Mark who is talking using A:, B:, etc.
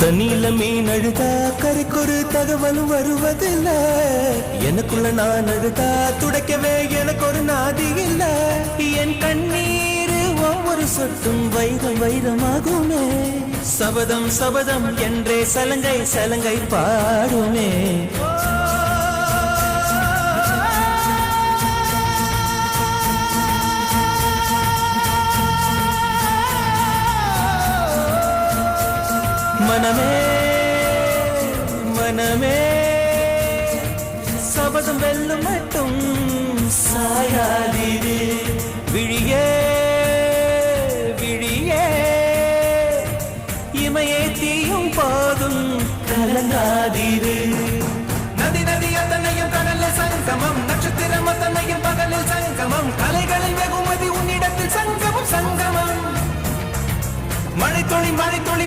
A: தண்ணியில மீன் அழுதா கரைக்கொரு தகவலும் வருவதில்ல. எனக்குள்ள நான் அழுதா துடைக்கவே எனக்கு ஒரு நாதி இல்ல. என் கண்ணீர் ஒவ்வொரு சொட்டும் வைரம் வைரமாகுமே. சபதம் சபதம் என்றே சலங்கை சலங்கை பாடுமே. மனமே மனமே சபதம் வெல்லும் மட்டும் சாயாதீரு. விழியே விழியே இமையே தீயும் போதும் கலங்காதீரு. நதி நதி அத்தனையும் கடலில் சங்கமம், நட்சத்திரம் அத்தனையும் பகலில் சங்கமம், கலைகளின் வெகுமதி உன்னிடத்தில் சங்கமம் சங்கமம். மழை துளி